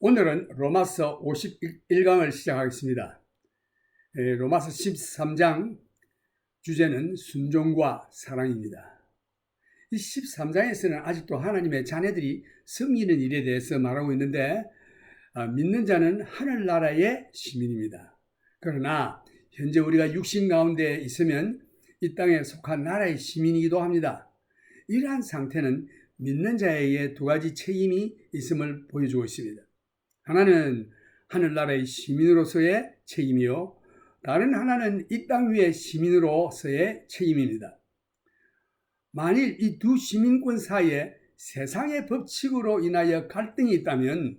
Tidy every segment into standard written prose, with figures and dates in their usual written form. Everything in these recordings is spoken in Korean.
오늘은 로마서 51강을 시작하겠습니다. 로마서 13장 주제는 순종과 사랑입니다. 이 13장에서는 아직도 하나님의 자녀들이 섬기는 일에 대해서 말하고 있는데 믿는 자는 하늘나라의 시민입니다. 그러나 현재 우리가 육신 가운데 있으면 이 땅에 속한 나라의 시민이기도 합니다. 이러한 상태는 믿는 자에게 두 가지 책임이 있음을 보여주고 있습니다. 하나는 하늘나라의 시민으로서의 책임이요, 다른 하나는 이 땅 위의 시민으로서의 책임입니다. 만일 이 두 시민권 사이에 세상의 법칙으로 인하여 갈등이 있다면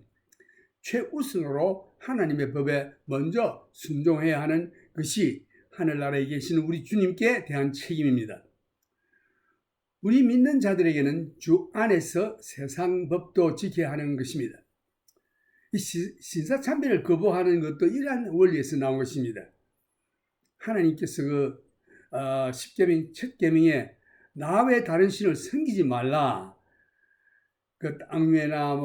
최우선으로 하나님의 법에 먼저 순종해야 하는 것이 하늘나라에 계신 우리 주님께 대한 책임입니다. 우리 믿는 자들에게는 주 안에서 세상 법도 지켜야 하는 것입니다. 이 신사참배를 거부하는 것도 이러한 원리에서 나온 것입니다. 하나님께서 십계명 첫 계명에 나 외 다른 신을 섬기지 말라. 땅 위에나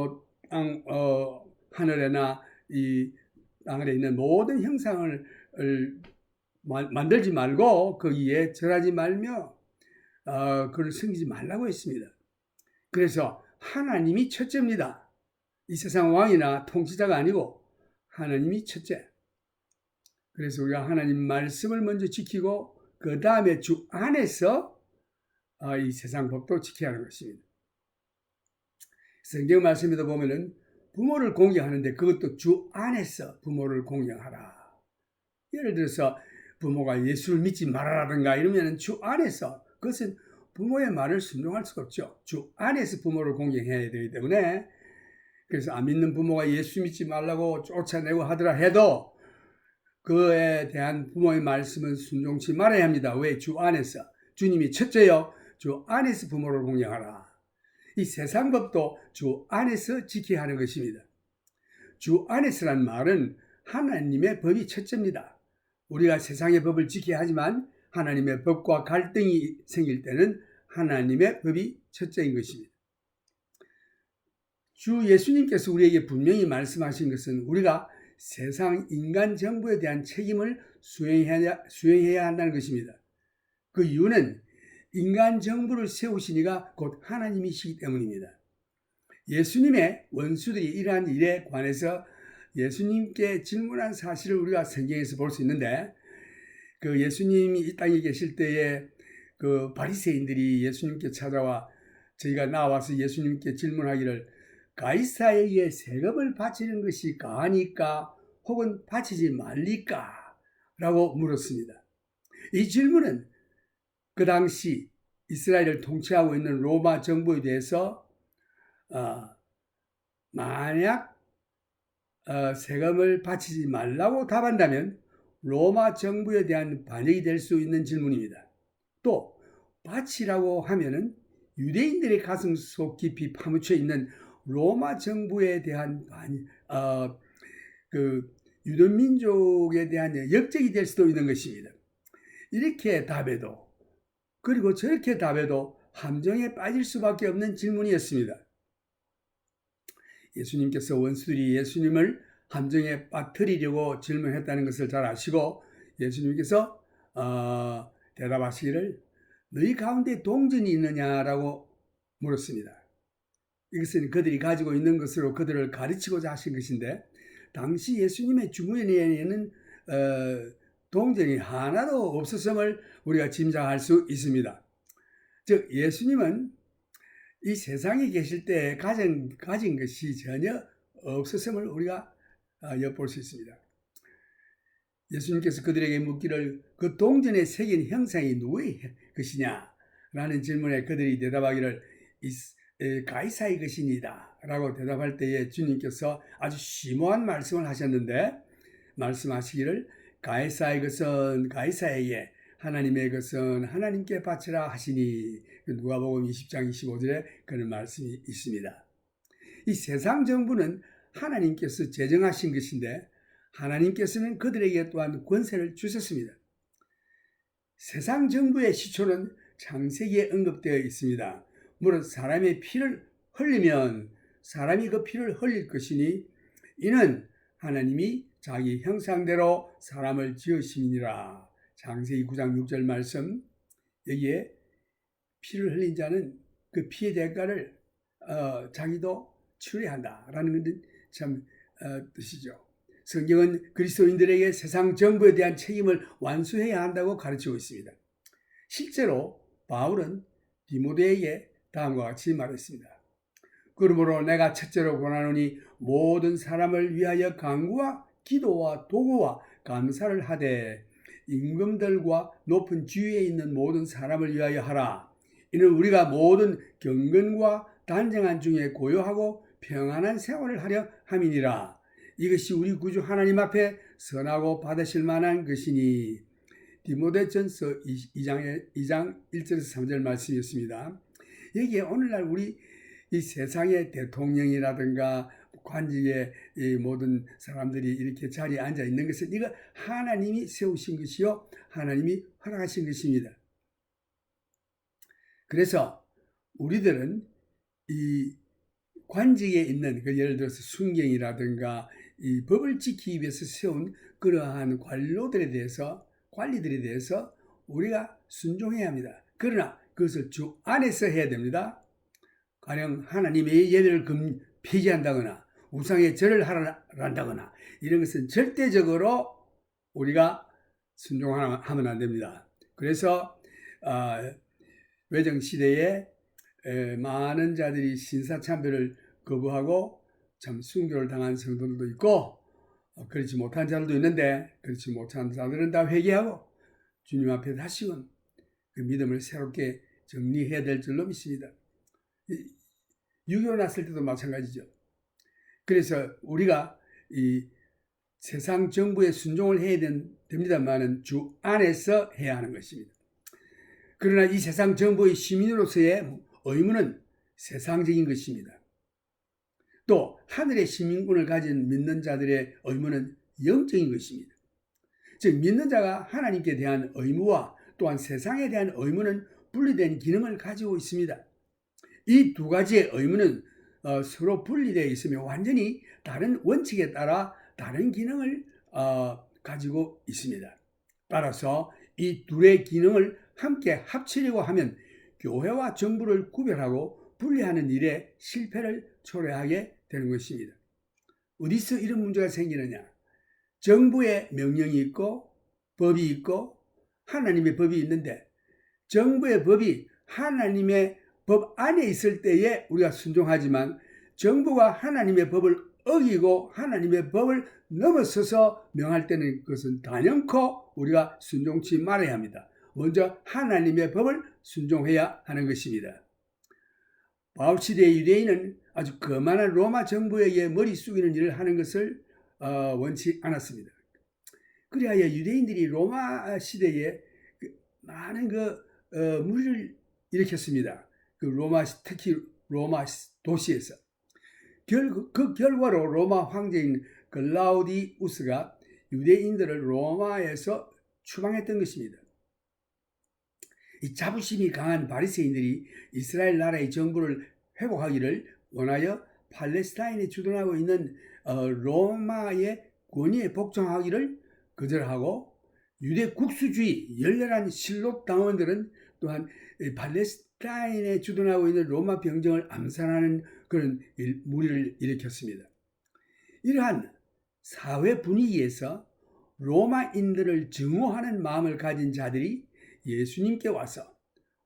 하늘에나 이 땅에 있는 모든 형상을 만들지 말고 거기에 절하지 말며 그를 섬기지 말라고 했습니다. 그래서 하나님이 첫째입니다. 이 세상 왕이나 통치자가 아니고 하나님이 첫째. 그래서 우리가 하나님 말씀을 먼저 지키고 그 다음에 주 안에서 이 세상 법도 지켜야 하는 것입니다. 성경 말씀에도 보면은 부모를 공경하는데 그것도 주 안에서 부모를 공경하라. 예를 들어서 부모가 예수를 믿지 말아라든가 이러면 주 안에서, 그것은 부모의 말을 순종할 수가 없죠. 주 안에서 부모를 공경해야 되기 때문에, 그래서 안 믿는 부모가 예수 믿지 말라고 쫓아내고 하더라 해도 그에 대한 부모의 말씀은 순종치 말아야 합니다. 왜? 주 안에서. 주님이 첫째요. 주 안에서 부모를 공경하라. 이 세상 법도 주 안에서 지켜야 하는 것입니다. 주 안에서란 말은 하나님의 법이 첫째입니다. 우리가 세상의 법을 지켜야 하지만 하나님의 법과 갈등이 생길 때는 하나님의 법이 첫째인 것입니다. 주 예수님께서 우리에게 분명히 말씀하신 것은 우리가 세상 인간 정부에 대한 책임을 수행해야 한다는 것입니다. 그 이유는 인간 정부를 세우신 이가 곧 하나님이시기 때문입니다. 예수님의 원수들이 이러한 일에 관해서 예수님께 질문한 사실을 우리가 성경에서 볼 수 있는데, 그 예수님이 이 땅에 계실 때에 그 바리새인들이 예수님께 찾아와 저희가 나와서 예수님께 질문하기를 가이사에게 세금을 바치는 것이 가하니까 혹은 바치지 말리까? 라고 물었습니다. 이 질문은 그 당시 이스라엘을 통치하고 있는 로마 정부에 대해서 만약 세금을 바치지 말라고 답한다면 로마 정부에 대한 반역이 될 수 있는 질문입니다. 또 바치라고 하면은 유대인들의 가슴 속 깊이 파묻혀 있는 로마 정부에 대한 유대민족에 대한 역적이 될 수도 있는 것입니다. 이렇게 답해도, 그리고 저렇게 답해도 함정에 빠질 수밖에 없는 질문이었습니다. 예수님께서 원수들이 예수님을 함정에 빠뜨리려고 질문했다는 것을 잘 아시고 예수님께서 대답하시기를 너희 가운데 동전이 있느냐라고 물었습니다. 이것은 그들이 가지고 있는 것으로 그들을 가르치고자 하신 것인데, 당시 예수님의 주머니에는 동전이 하나도 없었음을 우리가 짐작할 수 있습니다. 즉 예수님은 이 세상에 계실 때 가진 것이 전혀 없었음을 우리가 엿볼 수 있습니다. 예수님께서 그들에게 묻기를 그 동전에 새긴 형상이 누구의 것이냐? 라는 질문에 그들이 대답하기를 가이사의 것이니다 라고 대답할 때에 주님께서 아주 심오한 말씀을 하셨는데, 말씀하시기를 가이사의 것은 가이사에게, 하나님의 것은 하나님께 바치라 하시니, 누가복음 20장 25절에 그런 말씀이 있습니다. 이 세상 정부는 하나님께서 제정하신 것인데 하나님께서는 그들에게 또한 권세를 주셨습니다. 세상 정부의 시초는 창세기에 언급되어 있습니다. 물론 사람의 피를 흘리면 사람이 그 피를 흘릴 것이니 이는 하나님이 자기 형상대로 사람을 지으심이니라. 창세기 9장 6절 말씀. 여기에 피를 흘린 자는 그 피의 대가를 자기도 치러야 한다라는 것은 참 뜻이죠. 성경은 그리스도인들에게 세상 정부에 대한 책임을 완수해야 한다고 가르치고 있습니다. 실제로 바울은 디모데에게 다음과 같이 말했습니다. 그러므로 내가 첫째로 권하노니 모든 사람을 위하여 간구와 기도와 도구와 감사를 하되 임금들과 높은 지위에 있는 모든 사람을 위하여 하라. 이는 우리가 모든 경건과 단정한 중에 고요하고 평안한 생활을 하려 함이니라. 이것이 우리 구주 하나님 앞에 선하고 받으실 만한 것이니. 디모데전서 2장 1절에서 3절 말씀이었습니다. 여기에 오늘날 우리 이 세상의 대통령이라든가 관직의 이 모든 사람들이 이렇게 자리에 앉아 있는 것은 이거 하나님이 세우신 것이요 하나님이 허락하신 것입니다. 그래서 우리들은 이 관직에 있는 예를 들어서 순경이라든가 이 법을 지키기 위해서 세운 그러한 관리들에 대해서 우리가 순종해야 합니다. 그러나 그것을 주 안에서 해야 됩니다. 가령 하나님의 예배를 폐기한다거나 우상의 절을 한다거나 이런 것은 절대적으로 우리가 순종하면 안 됩니다. 그래서 외정시대에 많은 자들이 신사참배를 거부하고 참 순교를 당한 성도들도 있고 그렇지 못한 자들도 있는데 그렇지 못한 자들은 다 회개하고 주님 앞에 다시금 그 믿음을 새롭게 정리해야 될 줄로 믿습니다. 6.25 났을 때도 마찬가지죠. 그래서 우리가 이 세상 정부에 순종을 해야 됩니다만은 주 안에서 해야 하는 것입니다. 그러나 이 세상 정부의 시민으로서의 의무는 세상적인 것입니다. 또 하늘의 시민권을 가진 믿는 자들의 의무는 영적인 것입니다. 즉 믿는 자가 하나님께 대한 의무와 또한 세상에 대한 의무는 분리된 기능을 가지고 있습니다. 이 두 가지의 의무는 서로 분리되어 있으며 완전히 다른 원칙에 따라 다른 기능을 가지고 있습니다. 따라서 이 둘의 기능을 함께 합치려고 하면 교회와 정부를 구별하고 분리하는 일에 실패를 초래하게 되는 것입니다. 어디서 이런 문제가 생기느냐? 정부의 명령이 있고 법이 있고 하나님의 법이 있는데 정부의 법이 하나님의 법 안에 있을 때에 우리가 순종하지만 정부가 하나님의 법을 어기고 하나님의 법을 넘어서서 명할 때는 그것은 단연코 우리가 순종치 말아야 합니다. 먼저 하나님의 법을 순종해야 하는 것입니다. 바울 시대의 유대인은 아주 거만한 로마 정부에게 머리 숙이는 일을 하는 것을 원치 않았습니다. 그리하여 유대인들이 로마 시대에 많은 무리를 일으켰습니다. 특히 로마 도시에서. 그 결과로 로마 황제인 글라우디우스가 유대인들을 로마에서 추방했던 것입니다. 이 자부심이 강한 바리새인들이 이스라엘 나라의 정부를 회복하기를 원하여 팔레스타인에 주둔하고 있는 로마의 권위에 복종하기를 거절하고 유대 국수주의 열렬한 실록 당원들은 또한 팔레스타인에 주둔하고 있는 로마 병정을 암살하는 그런 무리를 일으켰습니다. 이러한 사회 분위기에서 로마인들을 증오하는 마음을 가진 자들이 예수님께 와서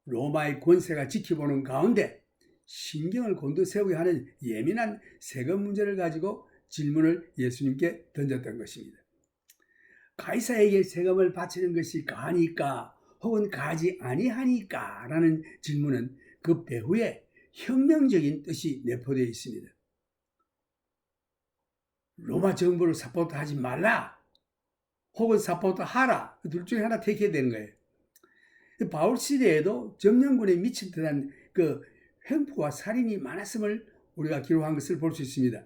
로마의 권세가 지켜보는 가운데 신경을 곤두세우게 하는 예민한 세금 문제를 가지고 질문을 예수님께 던졌던 것입니다. 가이사에게 세금을 바치는 것이 가하니까 혹은 가지 아니하니까 라는 질문은 그 배후에 혁명적인 뜻이 내포되어 있습니다. 로마 정부를 사포트하지 말라 혹은 사포트하라 둘 중에 하나 택해야 되는 거예요. 바울 시대에도 점령군에 미친 듯한 횡포와 살인이 많았음을 우리가 기록한 것을 볼 수 있습니다.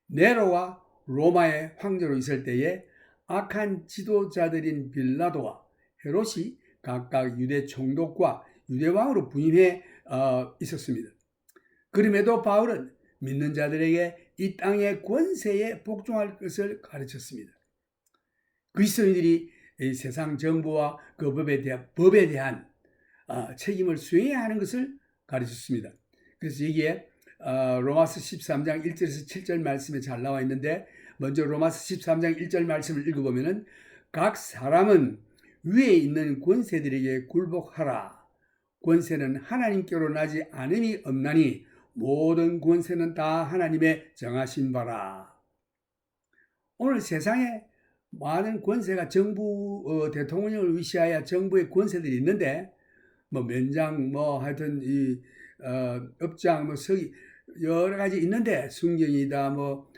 네로와 로마의 황제로 있을 때에 악한 지도자들인 빌라도와 헤롯이 각각 유대 총독과 유대 왕으로 부임해 있었습니다. 그럼에도 바울은 믿는 자들에게 이 땅의 권세에 복종할 것을 가르쳤습니다. 그리스도인들이 이 세상 정부와 그 법에 대한 책임을 수행해야 하는 것을 가르쳤습니다. 그래서 여기에 로마서 13장 1절에서 7절 말씀에 잘 나와 있는데, 먼저 로마서 13장 1절 말씀을 읽어보면은 각 사람은 위에 있는 권세들에게 굴복하라. 권세는 하나님께로 나지 않음이 없나니 모든 권세는 다 하나님의 정하신 바라. 오늘 세상에 많은 권세가 정부 대통령을 위시하여 정부의 권세들이 있는데, 뭐 면장 뭐 하여튼 이 업장 뭐 서기 여러 가지 있는데, 순경이다 뭐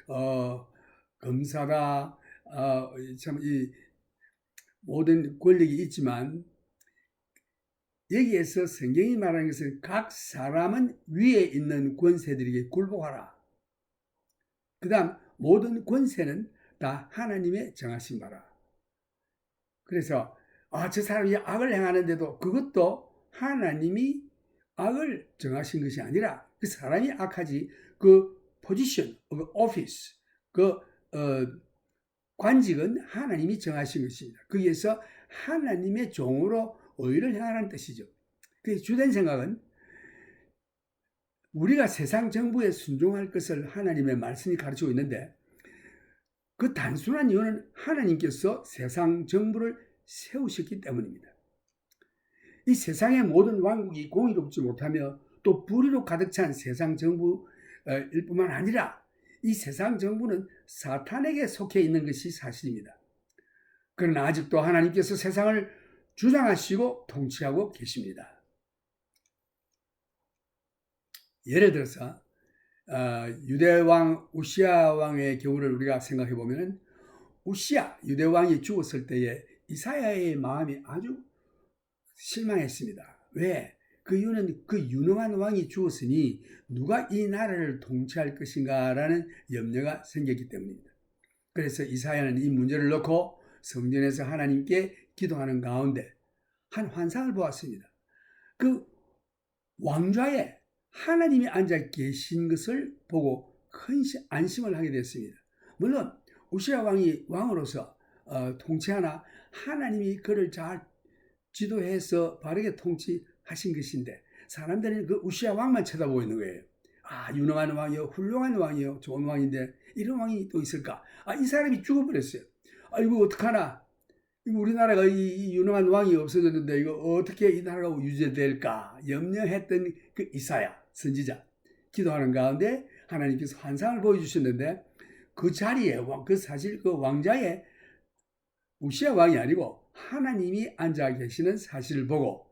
검사다 참 이 모든 권력이 있지만, 여기에서 성경이 말하는 것은 각 사람은 위에 있는 권세들에게 굴복하라. 그 다음 모든 권세는 다 하나님의 정하신 바라. 그래서 저 사람이 악을 행하는데도 그것도 하나님이 악을 정하신 것이 아니라 그 사람이 악하지, 그 포지션, 그 오피스, 그 관직은 하나님이 정하신 것입니다. 거기에서 하나님의 종으로 의를 행하라는 뜻이죠. 그래서 주된 생각은 우리가 세상 정부에 순종할 것을 하나님의 말씀이 가르치고 있는데, 그 단순한 이유는 하나님께서 세상 정부를 세우셨기 때문입니다. 이 세상의 모든 왕국이 공의롭지 못하며 또 불의로 가득 찬 세상 정부일 뿐만 아니라 이 세상 정부는 사탄에게 속해 있는 것이 사실입니다. 그러나 아직도 하나님께서 세상을 주장하시고 통치하고 계십니다. 예를 들어서 유대왕 우시야 왕의 경우를 우리가 생각해 보면, 우시야 유대왕이 죽었을 때에 이사야의 마음이 아주 실망했습니다. 왜? 그 이유는 그 유능한 왕이 죽었으니 누가 이 나라를 통치할 것인가 라는 염려가 생겼기 때문입니다. 그래서 이사야는 이 문제를 놓고 성전에서 하나님께 기도하는 가운데 한 환상을 보았습니다. 그 왕좌에 하나님이 앉아 계신 것을 보고 큰 안심을 하게 됐습니다. 물론 우시야 왕이 왕으로서 통치하나 하나님이 그를 잘 지도해서 바르게 통치하신 것인데, 사람들은 그 우시야 왕만 쳐다보고 있는 거예요. 유능한 왕이요, 훌륭한 왕이요, 좋은 왕인데 이런 왕이 또 있을까? 이 사람이 죽어버렸어요. 이거 어떡하나? 우리나라가 이 유능한 왕이 없어졌는데 이거 어떻게 이 나라가 유지될까 염려했던 그 이사야 선지자, 기도하는 가운데 하나님께서 환상을 보여주셨는데, 그 자리에 사실 그 왕자에 우시야 왕이 아니고 하나님이 앉아 계시는 사실을 보고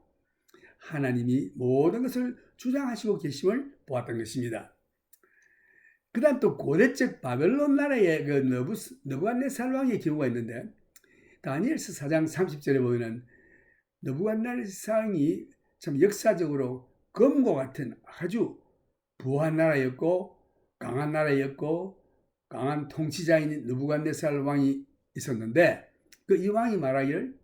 하나님이 모든 것을 주장하시고 계심을 보았던 것입니다. 그 다음 또 고대적 바벨론 나라의 그 느부갓네살 왕의 경우가 있는데, 다니엘서 4장 30절에 보면은 느부갓네살이 참 역사적으로 검과 같은 아주 부한 나라였고 강한 나라였고 강한 통치자인 느부갓네살 왕이 있었는데, 그 이 왕이 말하기를,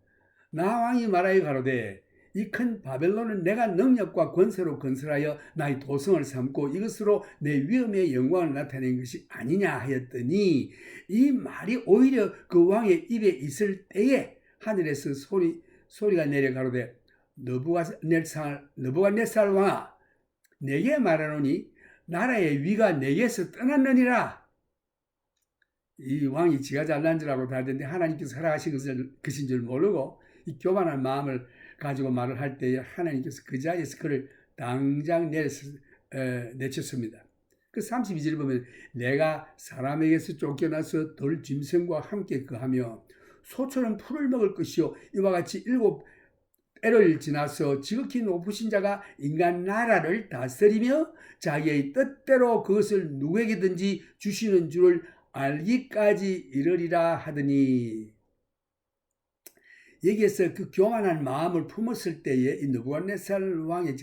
나 왕이 말하여 가로되 이 큰 바벨론은 내가 능력과 권세로 건설하여 나의 도성을 삼고 이것으로 내 위엄의 영광을 나타낸 것이 아니냐 하였더니, 이 말이 오히려 그 왕의 입에 있을 때에 하늘에서 소리가 내려 가로되 느부갓네살 왕아, 내게 말하노니 나라의 위가 내게서 떠났느니라. 이 왕이 지가 잘난 줄 알고 다녔는데 하나님께서 허락하신 것인 줄 모르고 이 교만한 마음을 가지고 말을 할 때에 하나님께서 그 자리에서 그를 당장 내쳤습니다. 그 32절 보면, 내가 사람에게서 쫓겨나서 돌 짐승과 함께 거하며 소처럼 풀을 먹을 것이요, 이와 같이 7때를 지나서 지극히 높으신 자가 인간 나라를 다스리며 자기의 뜻대로 그것을 누구에게든지 주시는 줄을 알기까지 이르리라 하더니, 여기에서 그 교만한 마음을 품었을 때에 이 느부갓네살 왕의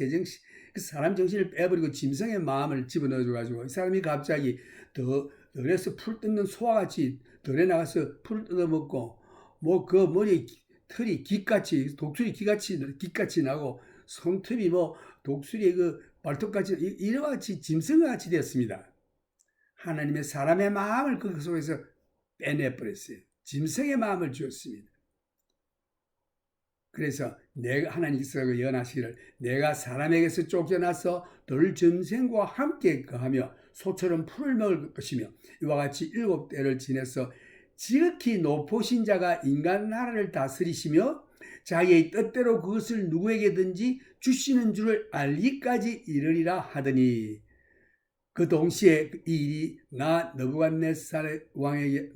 그 사람 정신을 빼버리고 짐승의 마음을 집어넣어줘가지고 이 사람이 갑자기 덜에서 풀 뜯는 소와 같이 덜에 나가서 풀을 뜯어먹고, 뭐 그 머리 털이 기같이, 독수리 기같이 나고, 손톱이 뭐 독수리의 그 발톱같이 이와 같이 짐승같이 되었습니다. 하나님의 사람의 마음을 그 속에서 빼내버렸어요. 짐승의 마음을 주었습니다. 그래서 내가 하나님께서 예언하시기를 내가 사람에게서 쫓겨나서 덜 짐승과 함께 거하며 소처럼 풀을 먹을 것이며 이와 같이 7대를 지내서 지극히 높으신 자가 인간 나라를 다스리시며 자기의 뜻대로 그것을 누구에게든지 주시는 줄을 알기까지 이르리라 하더니 그 동시에 이 일이 나 느부갓네살 왕에게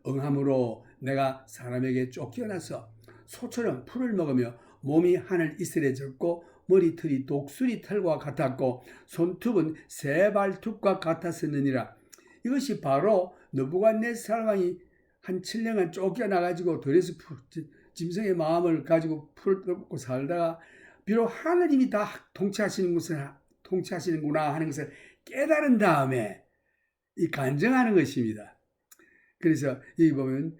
응함으로 내가 사람에게 쫓겨나서 소처럼 풀을 먹으며 몸이 하늘 이슬해졌고 머리털이 독수리 털과 같았고 손톱은 새 발톱과 같았었느니라. 이것이 바로 느부갓네살 왕이 한 7년간 쫓겨나가지고 들에서 짐승의 마음을 가지고 풀을 먹고 살다가 비록 하느님이 다 통치하시는구나 하는 것을 깨달은 다음에 이 간증하는 것입니다. 그래서 여기 보면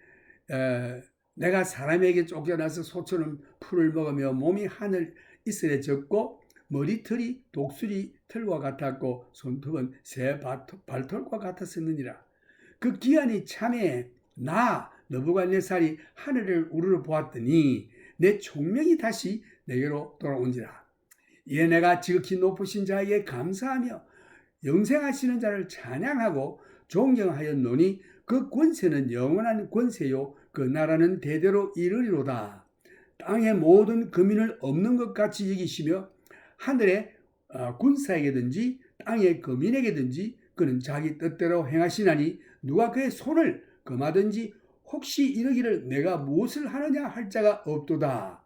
내가 사람에게 쫓겨나서 소처럼 풀을 먹으며 몸이 하늘 이슬에 졌고 머리털이 독수리 털과 같았고 손톱은 새 발털과 같았었느니라. 그 기한이 참에 나 느부갓네살이 하늘을 우러러 보았더니 내 총명이 다시 내게로 돌아온지라. 이에 내가 지극히 높으신 자에게 감사하며 영생하시는 자를 찬양하고 존경하였노니 그 권세는 영원한 권세요 그 나라는 대대로 이르리로다. 땅의 모든 거민을 없는 것 같이 여기시며 하늘의 군사에게든지 땅의 거민에게든지 그는 자기 뜻대로 행하시나니 누가 그의 손을 금하든지 혹시 이르기를 내가 무엇을 하느냐 할 자가 없도다.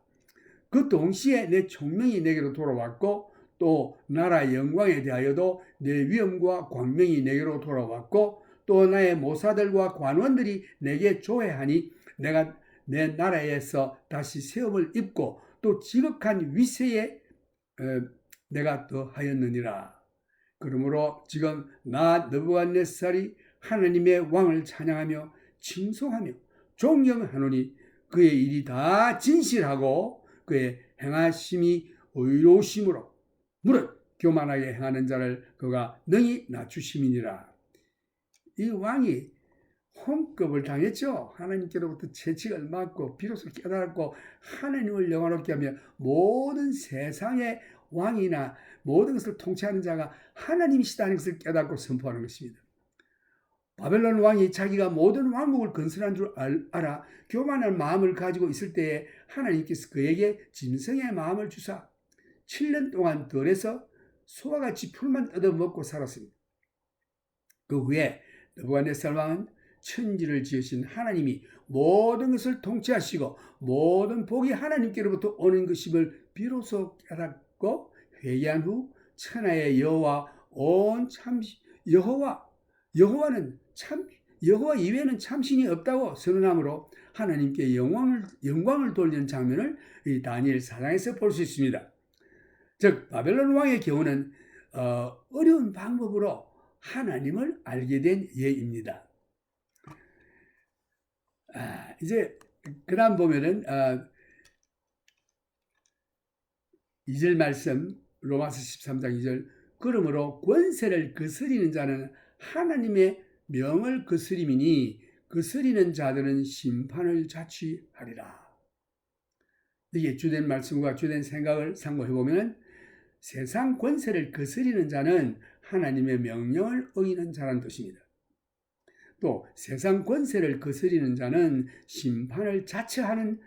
그 동시에 내 총명이 내게로 돌아왔고 또 나라의 영광에 대하여도 내 위엄과 광명이 내게로 돌아왔고 또 나의 모사들과 관원들이 내게 조회하니 내가 내 나라에서 다시 세움을 입고 또 지극한 위세에 내가 더하였느니라. 그러므로 지금 나 느부갓네살이 하나님의 왕을 찬양하며 칭송하며 존경하노니 그의 일이 다 진실하고 그의 행하심이 의로우심으로 무릇 교만하게 행하는 자를 그가 능히 낮추심이니라. 이 왕이 혼급을 당했죠. 하나님께로부터 채찍을 맞고 비로소 깨달았고 하나님을 영화롭게 하며 모든 세상의 왕이나 모든 것을 통치하는 자가 하나님이시다는 것을 깨닫고 선포하는 것입니다. 바벨론 왕이 자기가 모든 왕국을 건설한 줄 알아 교만한 마음을 가지고 있을 때에 하나님께서 그에게 짐승의 마음을 주사 7년 동안 들에서 소와 같이 풀만 뜯어먹고 살았습니다. 그 후에 느부갓네살 왕은 천지를 지으신 하나님이 모든 것을 통치하시고 모든 복이 하나님께로부터 오는 것임을 비로소 깨닫고 회개한 후 천하의 여호와 여호와 이외에는 참신이 없다고 선언함으로 하나님께 영광을 돌리는 장면을 이 다니엘 4장에서 볼 수 있습니다. 즉 바벨론 왕의 경우는 어려운 방법으로 하나님을 알게 된 예입니다. 이제 그 다음 보면은 2절 말씀 로마서 13장 2절 그러므로 권세를 거스리는 자는 하나님의 명을 거스림이니 거스리는 자들은 심판을 자취하리라. 이게 주된 말씀과 주된 생각을 상고해보면 세상 권세를 거스리는 자는 하나님의 명령을 어기는 자라는 뜻입니다. 또 세상 권세를 거스리는 자는 심판을 자처하는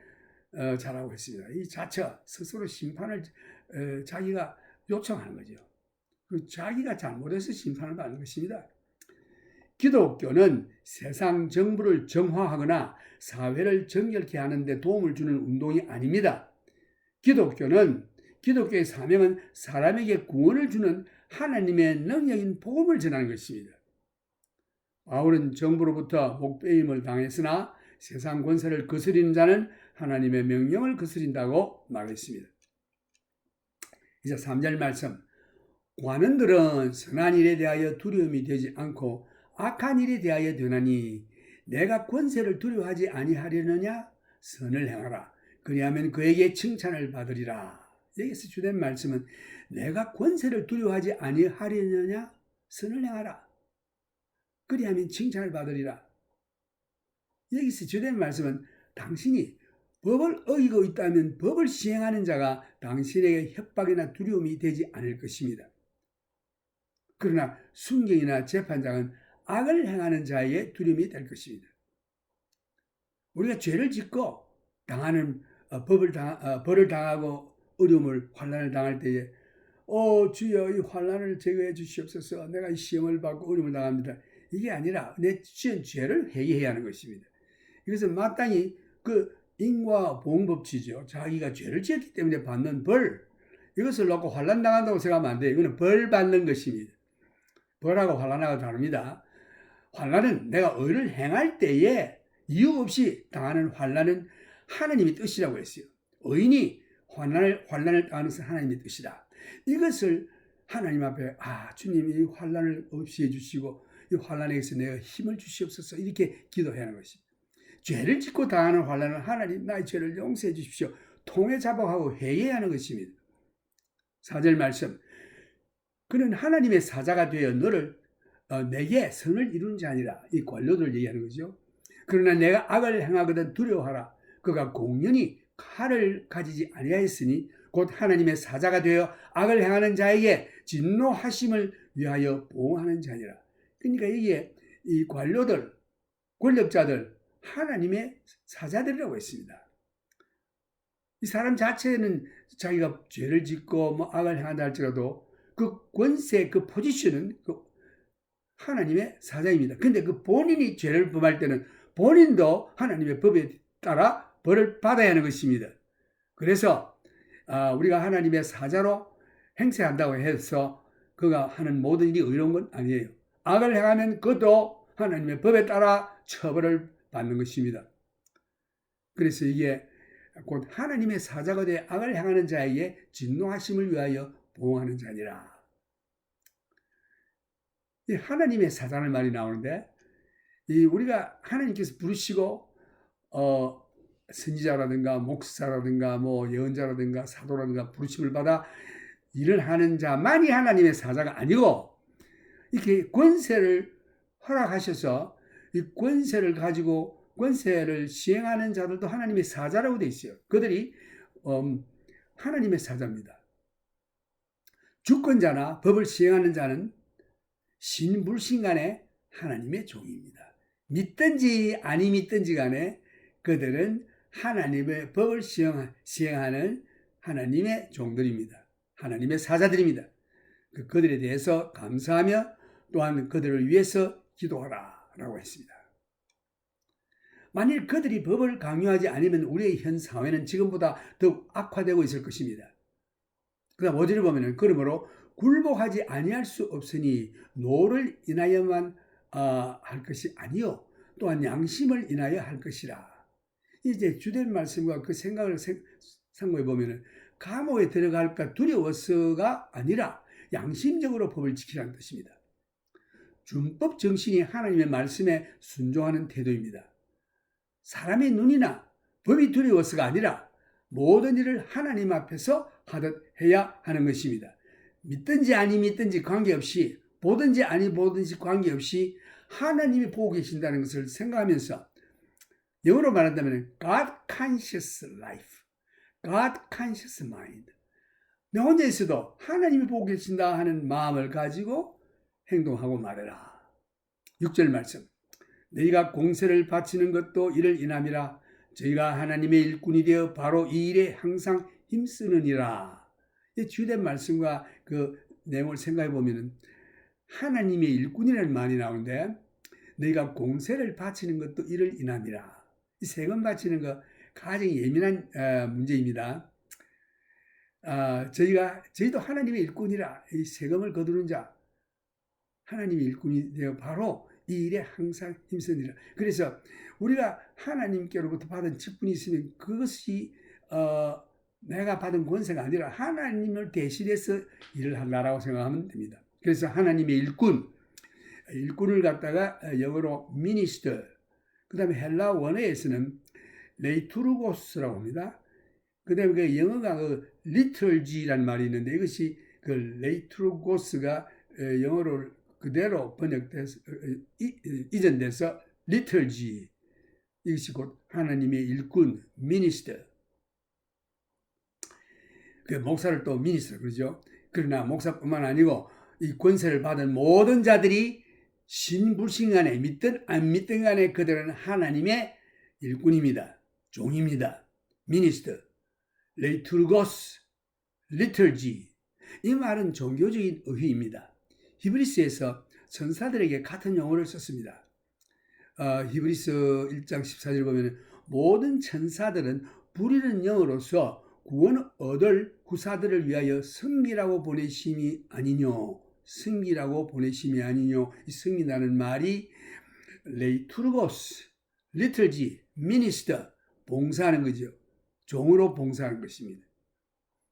자라고 했습니다. 이 자처, 스스로 심판을 자기가 요청하는 거죠. 자기가 잘못해서 심판을 받는 것입니다. 기독교는 세상 정부를 정화하거나 사회를 정결케 하는 데 도움을 주는 운동이 아닙니다. 기독교의 사명은 사람에게 구원을 주는 하나님의 능력인 복음을 전하는 것입니다. 바울은 정부로부터 목배임을 당했으나 세상 권세를 거스리는 자는 하나님의 명령을 거스린다고 말했습니다. 이제 3절 말씀. 관원들은 선한 일에 대하여 두려움이 되지 않고 악한 일에 대하여 되나니 내가 권세를 두려워하지 아니하려느냐? 선을 행하라. 그리하면 그에게 칭찬을 받으리라. 여기서 주된 말씀은 내가 권세를 두려워하지 아니하려느냐? 선을 행하라. 그리하면 칭찬을 받으리라. 여기서 주된 말씀은 당신이 법을 어기고 있다면 법을 시행하는 자가 당신에게 협박이나 두려움이 되지 않을 것입니다. 그러나 순경이나 재판장은 악을 행하는 자에게 두려움이 될 것입니다. 우리가 죄를 짓고 당하는 벌을 당하고 어려움을 환난을 당할 때에 주여 이 환난을 제거해 주시옵소서. 내가 이 시험을 받고 어려움을 당합니다. 이게 아니라 내 지은 죄를 회개해야 하는 것입니다. 이것은 마땅히 그 인과 보응법칙이죠. 자기가 죄를 지었기 때문에 받는 벌, 이것을 놓고 환난 당한다고 생각하면 안 돼요. 이거는 벌 받는 것입니다. 벌하고 환난하고 다릅니다. 환난은 내가 의를 행할 때에 이유 없이 당하는 환난은 하나님의 뜻이라고 했어요. 의인이 환난을 당하는 것은 하나님의 뜻이다. 이것을 하나님 앞에 주님 이 환난을 없이 해주시고 이 환난에서 내가 힘을 주시옵소서 이렇게 기도해야 하는 것입니다. 죄를 짓고 당하는 환난은 하나님 나의 죄를 용서해 주십시오. 통회 자복하고 회개해야 하는 것입니다. 4절 말씀, 그는 하나님의 사자가 되어 너를 내게 선을 이룬 자 아니라. 이 관료들 얘기하는 거죠. 그러나 내가 악을 행하거든 두려워하라. 그가 공연히 칼을 가지지 아니하였으니 곧 하나님의 사자가 되어 악을 행하는 자에게 진노하심을 위하여 보호하는 자니라. 그러니까 이게 이 관료들, 권력자들, 하나님의 사자들이라고 했습니다. 이 사람 자체는 자기가 죄를 짓고 악을 행한다 할지라도 그 권세, 그 포지션은 하나님의 사자입니다. 근데 그 본인이 죄를 범할 때는 본인도 하나님의 법에 따라 벌을 받아야 하는 것입니다. 그래서 우리가 하나님의 사자로 행세한다고 해서 그가 하는 모든 일이 의로운 건 아니에요. 악을 행하면 그것도 하나님의 법에 따라 처벌을 받는 것입니다. 그래서 이게 곧 하나님의 사자가 되어 악을 행하는 자에게 진노하심을 위하여 보호하는 자니라. 이 하나님의 사자라는 말이 나오는데 우리가 하나님께서 부르시고 선지자라든가 목사라든가 예언자라든가 사도라든가 부르심을 받아 일을 하는 자만이 하나님의 사자가 아니고 이렇게 권세를 허락하셔서 이 권세를 가지고 권세를 시행하는 자들도 하나님의 사자라고 되어 있어요. 그들이 하나님의 사자입니다. 주권자나 법을 시행하는 자는 신불신 간에 하나님의 종입니다. 믿든지 아니 믿든지 간에 그들은 하나님의 법을 시행하는 하나님의 종들입니다. 하나님의 사자들입니다. 그들에 대해서 감사하며 또한 그들을 위해서 기도하라 라고 했습니다. 만일 그들이 법을 강요하지 않으면 우리의 현 사회는 지금보다 더욱 악화되고 있을 것입니다. 그 다음 5절을 보면 그러므로 굴복하지 아니할 수 없으니 노를 인하여만 할 것이 아니요 또한 양심을 인하여 할 것이라. 이제 주된 말씀과 그 생각을 상고해 보면 감옥에 들어갈까 두려워서가 아니라 양심적으로 법을 지키라는 뜻입니다. 준법 정신이 하나님의 말씀에 순종하는 태도입니다. 사람의 눈이나 법이 두려워서가 아니라 모든 일을 하나님 앞에서 하듯 해야 하는 것입니다. 믿든지 아니 믿든지 관계없이 보든지 아니 보든지 관계없이 하나님이 보고 계신다는 것을 생각하면서 영어로 말한다면 God conscious life, God conscious mind. 내 혼자 있어도 하나님이 보고 계신다 하는 마음을 가지고 행동하고 말해라. 6절 말씀. 너희가 공세를 바치는 것도 이를 인함이라. 저희가 하나님의 일꾼이 되어 바로 이 일에 항상 힘쓰느니라. 주된 말씀과 그 내용을 생각해 보면 하나님의 일꾼이라는 말이 나오는데 너희가 공세를 바치는 것도 이를 인함이라. 이 세금 바치는 거 가장 예민한 문제입니다. 저희도 하나님의 일꾼이라. 이 세금을 거두는 자 하나님의 일꾼이 되어 바로 이 일에 항상 힘쓰니라. 그래서 우리가 하나님께로부터 받은 직분이 있으면 그것이 내가 받은 권세가 아니라 하나님을 대신해서 일을 하려고 생각하면 됩니다. 그래서 하나님의 일꾼을 갖다가 영어로 minister, 그 다음에 헬라 원어에서는 레이투르고스라고 합니다. 그 다음에 그 영어가 liturgy라는 말이 있는데 이것이 그 레이투르고스가 영어로 그대로 번역돼서 이전돼서 liturgy, 이것이 곧 하나님의 일꾼, minister. 그 목사를 또 minister 그러죠. 그러나 목사뿐만 아니고 이 권세를 받은 모든 자들이 신불신 간에 믿든 안 믿든 간에 그들은 하나님의 일꾼입니다. 종입니다. minister, liturgos, liturgy. 이 말은 종교적인 의미입니다. 히브리스에서 천사들에게 같은 용어를 썼습니다. 히브리서 1장 14절 보면 모든 천사들은 부리는 영으로서 구원 얻을 후사들을 위하여 승리라고 보내심이 아니뇨. 승리라고 보내심이 아니뇨. 이 승리라는 말이 레이투르고스, 리틀지, 미니스터, 봉사하는 거죠. 종으로 봉사하는 것입니다.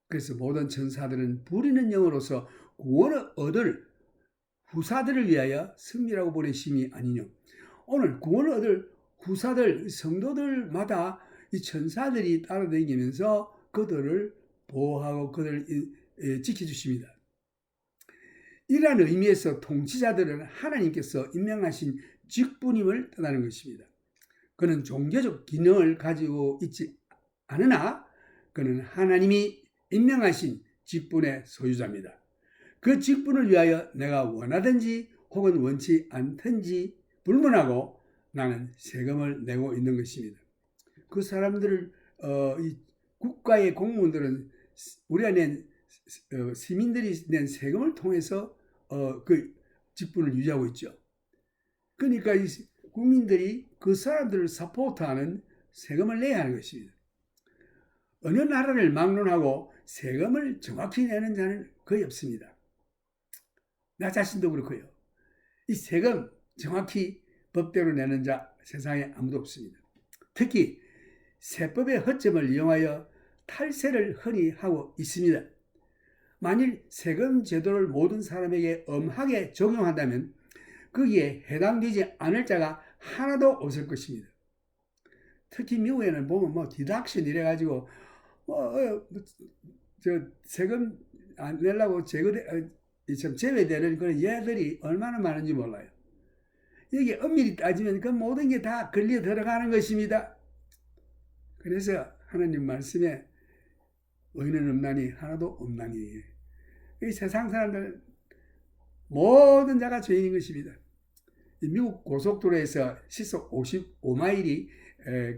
그래서 모든 천사들은 부리는 영으로서 구원을 얻을 후사들을 위하여 승리라고 보내심이 아니뇨. 오늘 구원을 얻을 후사들, 성도들마다 이 천사들이 따라다니면서 그들을 보호하고 그들을 지켜주십니다. 이러한 의미에서 통치자들은 하나님께서 임명하신 직분임을 뜻하는 것입니다. 그는 종교적 기능을 가지고 있지 않으나 그는 하나님이 임명하신 직분의 소유자입니다. 그 직분을 위하여 내가 원하든지 혹은 원치 않든지 불문하고 나는 세금을 내고 있는 것입니다. 그 사람들을 이 국가의 공무원들은 우리가 낸 시민들이 낸 세금을 통해서 그 직분을 유지하고 있죠. 그러니까 이 국민들이 그 사람들을 사포트하는 세금을 내야 하는 것입니다. 어느 나라를 막론하고 세금을 정확히 내는 자는 거의 없습니다. 나 자신도 그렇고요. 이 세금 정확히 법대로 내는 자 세상에 아무도 없습니다. 특히 세법의 허점을 이용하여 탈세를 흔히 하고 있습니다. 만일 세금 제도를 모든 사람에게 엄하게 적용한다면 거기에 해당되지 않을 자가 하나도 없을 것입니다. 특히 미국에는 보면 디덕션 이래가지고 세금 안 내려고 제외되는 그런 예들이 얼마나 많은지 몰라요. 여기 엄밀히 따지면 그 모든 게 다 걸려 들어가는 것입니다. 그래서 하나님 말씀에 의인은 없나니 하나도 없나니. 이 세상 사람들 모든 자가 죄인인 것입니다. 미국 고속도로에서 시속 55마일이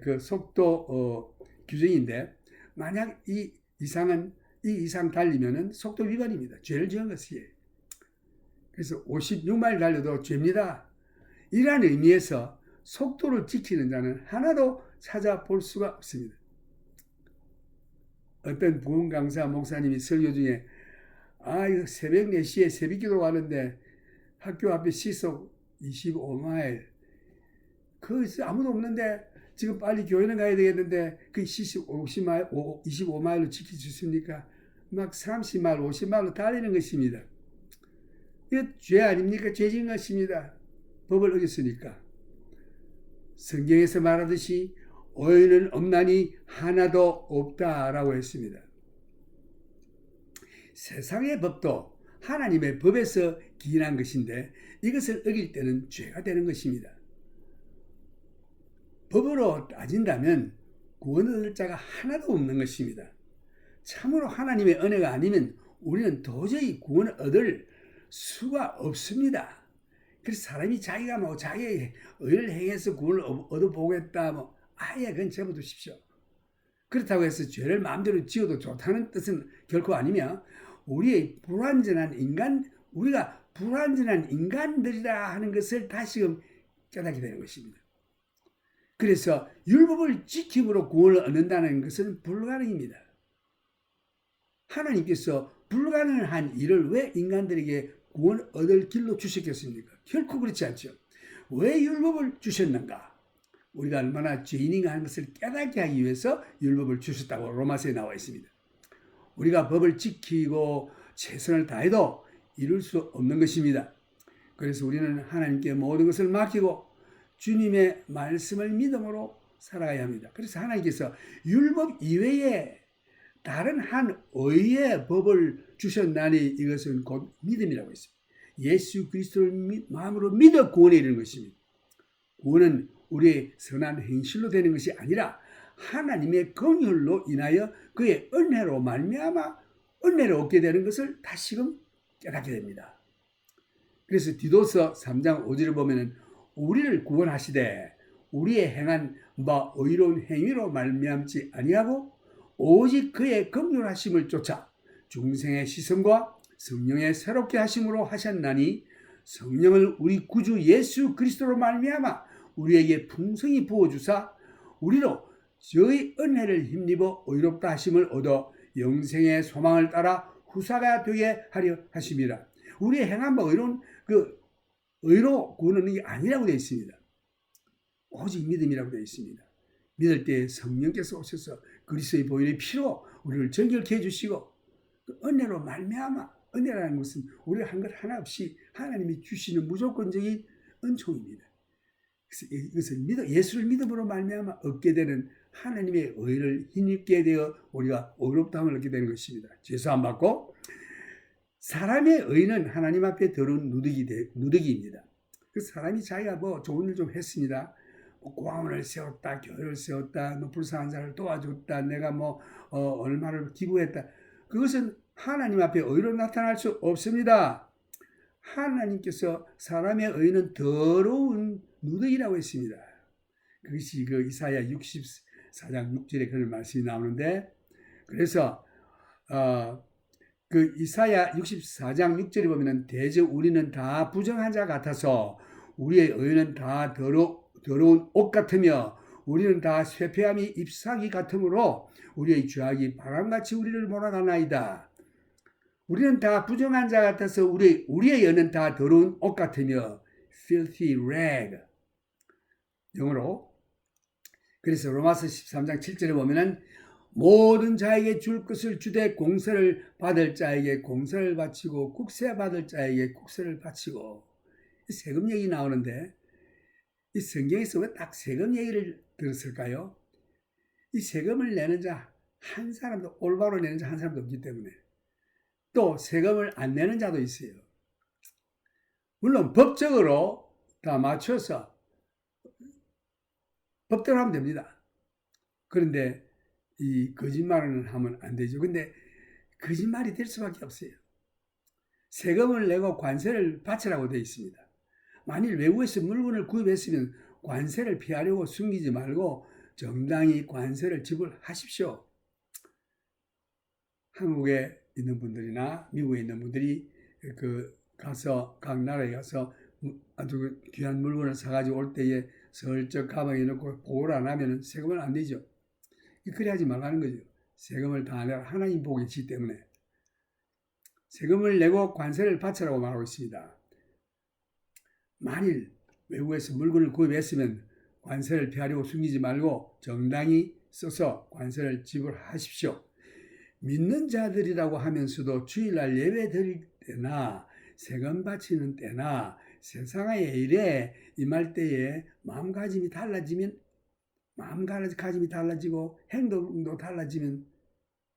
그 속도 규정인데 만약 이 이상 달리면은 속도 위반입니다. 죄를 지은 것이에요. 그래서 56마일 달려도 죄입니다. 이러한 의미에서 속도를 지키는 자는 하나도 찾아볼 수가 없습니다. 어떤 부흥 강사 목사님이 설교 중에 이거 새벽 4시에 새벽기도 가는데 학교 앞에 시속 25마일 아무도 없는데 지금 빨리 교회는 가야 되겠는데 그 시속 25마일로 지킬 수 있습니까? 막 30마일, 50마일로 달리는 것입니다. 이거 죄 아닙니까? 죄진 것입니다. 법을 어겼으니까. 성경에서 말하듯이 의인은 없나니 하나도 없다라고 했습니다. 세상의 법도 하나님의 법에서 기인한 것인데 이것을 어길 때는 죄가 되는 것입니다. 법으로 따진다면 구원 얻을 자가 하나도 없는 것입니다. 참으로 하나님의 은혜가 아니면 우리는 도저히 구원을 얻을 수가 없습니다. 그래서 사람이 자기가 자기의 의를 행해서 구원을 얻어보겠다 아예 그건 접어두십시오. 그렇다고 해서 죄를 마음대로 지어도 좋다는 뜻은 결코 아니며 우리가 불완전한 인간들이라 하는 것을 다시금 깨닫게 되는 것입니다. 그래서 율법을 지킴으로 구원을 얻는다는 것은 불가능입니다. 하나님께서 불가능한 일을 왜 인간들에게 구원을 얻을 길로 주셨겠습니까? 결코 그렇지 않죠. 왜 율법을 주셨는가? 우리가 얼마나 죄인인가 하는 것을 깨닫게 하기 위해서 율법을 주셨다고 로마서에 나와 있습니다. 우리가 법을 지키고 최선을 다해도 이룰 수 없는 것입니다. 그래서 우리는 하나님께 모든 것을 맡기고 주님의 말씀을 믿음으로 살아가야 합니다. 그래서 하나님께서 율법 이외에 다른 한 의의 법을 주셨나니 이것은 곧 믿음이라고 했습니다. 예수 그리스도를 마음으로 믿어 구원에 이르는 것입니다. 구원은 우리의 선한 행실로 되는 것이 아니라 하나님의 긍휼로 인하여 그의 은혜로 말미암아 은혜를 얻게 되는 것을 다시금 깨닫게 됩니다. 그래서 디도서 3장 5절을 보면은 우리를 구원하시되 우리의 행한 바 의로운 행위로 말미암지 아니하고 오직 그의 긍휼하심을 쫓아 중생의 시선과 성령의 새롭게 하심으로 하셨나니 성령을 우리 구주 예수 그리스도로 말미암아 우리에게 풍성히 부어주사 우리로 저의 은혜를 힘입어 의롭다 하심을 얻어 영생의 소망을 따라 후사가 되게 하려 하심이라. 우리의 행한 바 의로운 의로 구원은 아니라고 되어 있습니다. 오직 믿음이라고 되어 있습니다. 믿을 때 성령께서 오셔서 그리스도의 보혈의 피로 우리를 정결케 해주시고 은혜로 말미암아 은혜라는 것은 우리가 한 것 하나 없이 하나님이 주시는 무조건적인 은총입니다. 그래서 이것을 예수를 믿음으로 말미암아 얻게 되는 하나님의 의를 힘입게 되어 우리가 의롭다함을 얻게 되는 것입니다. 죄 사함 받고 사람의 의는 하나님 앞에 더러운 누더기입니다. 그 사람이 자기가 뭐 좋은 일 좀 했습니다. 고아원을 세웠다, 교회를 세웠다, 불쌍한 자를 도와줬다, 내가 얼마를 기부했다. 그것은 하나님 앞에 의로 나타날 수 없습니다. 하나님께서 사람의 의는 더러운 누더기라고 했습니다. 그것이 이사야 64장 6절에 그런 말씀이 나오는데, 그래서 이사야 64장 6절에 보면은 대저 우리는 다 부정한 자 같아서 우리의 의는 다 더러운 옷 같으며 우리는 다 쇠폐함이 잎사귀 같으므로 우리의 죄악이 바람같이 우리를 몰아가나이다. 우리는 다 부정한 자 같아서 우리의 여는 다 더러운 옷 같으며 filthy rag. 영어로. 그래서 로마서 13장 7절에 보면은 모든 자에게 줄 것을 주되 공세를 받을 자에게 공세를 바치고 국세 받을 자에게 국세를 바치고. 세금 얘기 나오는데 이 성경에서 왜 딱 세금 얘기를 들었을까요? 이 세금을 내는 자 한 사람도, 올바로 내는 자 한 사람도 없기 때문에. 또 세금을 안 내는 자도 있어요. 물론 법적으로 다 맞춰서 법대로 하면 됩니다. 그런데 이 거짓말은 하면 안 되죠. 근데 거짓말이 될 수밖에 없어요. 세금을 내고 관세를 바치라고 되어 있습니다. 만일 외국에서 물건을 구입했으면 관세를 피하려고 숨기지 말고 정당히 관세를 지불하십시오. 한국에 있는 분들이나 미국에 있는 분들이 가서 각 나라에 가서 아주 귀한 물건을 사가지고 올 때에 슬쩍 가방에 넣고 보고를 안 하면 세금을 안 내죠. 그래 하지 말라는 거죠. 세금을 다 내라. 하나님 보고 계시기 때문에. 세금을 내고 관세를 바치라고 말하고 있습니다. 만일 외국에서 물건을 구입했으면 관세를 피하려고 숨기지 말고 정당히 써서 관세를 지불하십시오. 믿는 자들이라고 하면서도 주일날 예배 드릴 때나 세금 바치는 때나 세상의 일에 임할 때에 마음가짐이 달라지고 행동도 달라지면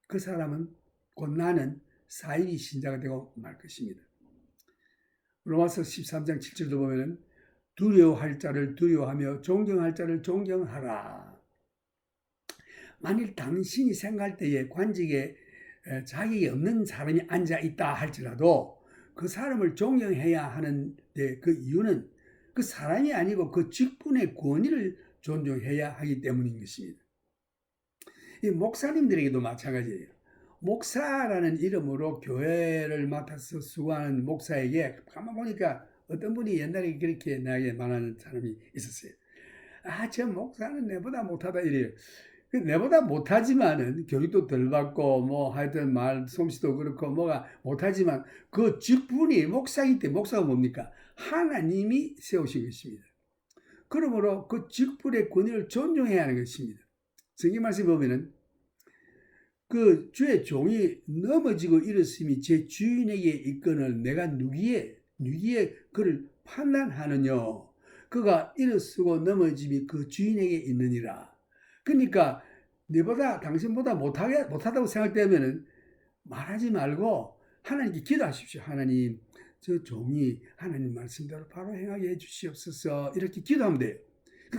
그 사람은 곧 나는 사이비 신자가 되고 말 것입니다. 로마서 13장 7절도 보면 두려워할 자를 두려워하며 존경할 자를 존경하라. 만일 당신이 생각할 때에 관직에 자격이 없는 사람이 앉아 있다 할지라도 그 사람을 존경해야 하는데 그 이유는 그 사람이 아니고 그 직분의 권위를 존중해야 하기 때문인 것입니다. 이 목사님들에게도 마찬가지예요. 목사라는 이름으로 교회를 맡아서 수고하는 목사에게 가만 보니까 어떤 분이 옛날에 그렇게 나에게 말하는 사람이 있었어요. 저 목사는 내보다 못하다 이래요. 내보다 못하지만은 교육도 덜 받고 하여튼 말 솜씨도 그렇고 뭐가 못하지만 그 직분이 목사이기 때문에 목사가 뭡니까? 하나님이 세우신 것입니다. 그러므로 그 직분의 권위를 존중해야 하는 것입니다. 성경 말씀 보면은 그 주의 종이 넘어지고 일었음이 제 주인에게 있거늘 내가 누기에 그를 판단하느냐. 그가 일어서고 넘어짐이 그 주인에게 있느니라. 그러니까 당신보다 못하다고 생각되면 말하지 말고 하나님께 기도하십시오. 하나님, 저 종이 하나님 말씀대로 바로 행하게 해주시옵소서 이렇게 기도하면 돼요.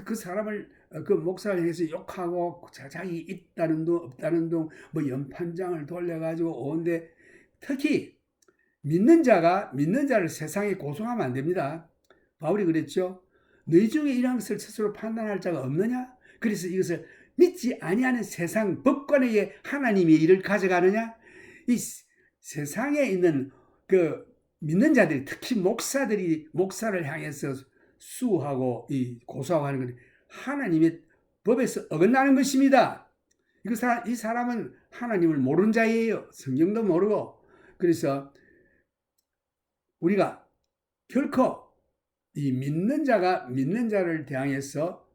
그 사람을 그 목사를 향해서 욕하고 자기 있다는 둥 없다는 둥 뭐 연판장을 돌려가지고 오는데 특히 믿는 자를 세상에 고소하면 안 됩니다. 바울이 그랬죠. 너희 중에 이러한 것을 스스로 판단할 자가 없느냐? 그래서 이것을 믿지 아니하는 세상 법관에게 하나님의 일을 가져가느냐? 이 세상에 있는 그 믿는 자들이 특히 목사를 향해서 수하고 고소하고 하는 건 하나님의 법에서 어긋나는 것입니다. 이 사람은 하나님을 모르는 자예요. 성경도 모르고. 그래서 우리가 결코 이 믿는 자를 대항해서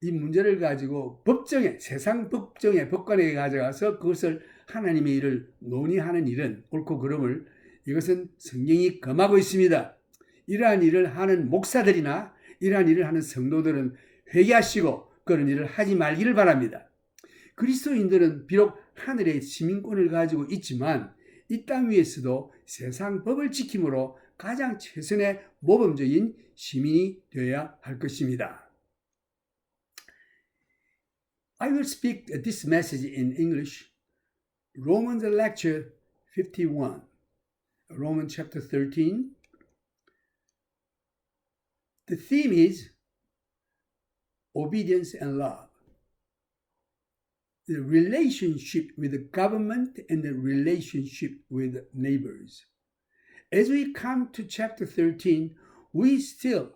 이 문제를 가지고 세상 법정에 법관에게 가져가서 그것을 하나님의 일을 논의하는 일은 옳고 그름을 이것은 성경이 금하고 있습니다. 이러한 일을 하는 목사들이나 이러한 일을 하는 성도들은 회개하시고 그런 일을 하지 말기를 바랍니다. 그리스도인들은 비록 하늘의 시민권을 가지고 있지만 이 땅 위에서도 세상 법을 지킴으로 가장 최선의 모범적인 시민이 되어야 할 것입니다. I will speak this message in English. Romans lecture 51. Romans chapter 13. The theme is obedience and love. The relationship with the government and the relationship with neighbors. As we come to chapter 13, we still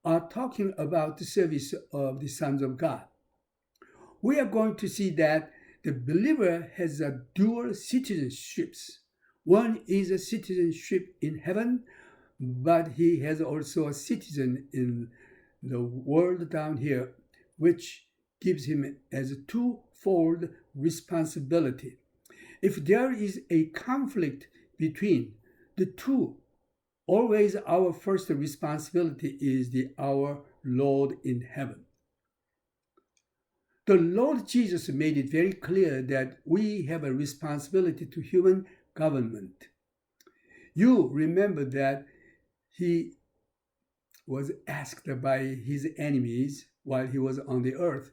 are talking about the service of the sons of God. We are going to see that the believer has a dual citizenships. One is a citizenship in heaven, but he has also a citizen in the world down here, which gives him as a twofold responsibility. If there is a conflict between the two, always our first responsibility is our Lord in heaven. The Lord Jesus made it very clear that we have a responsibility to human government. You remember that he was asked by his enemies while he was on the earth,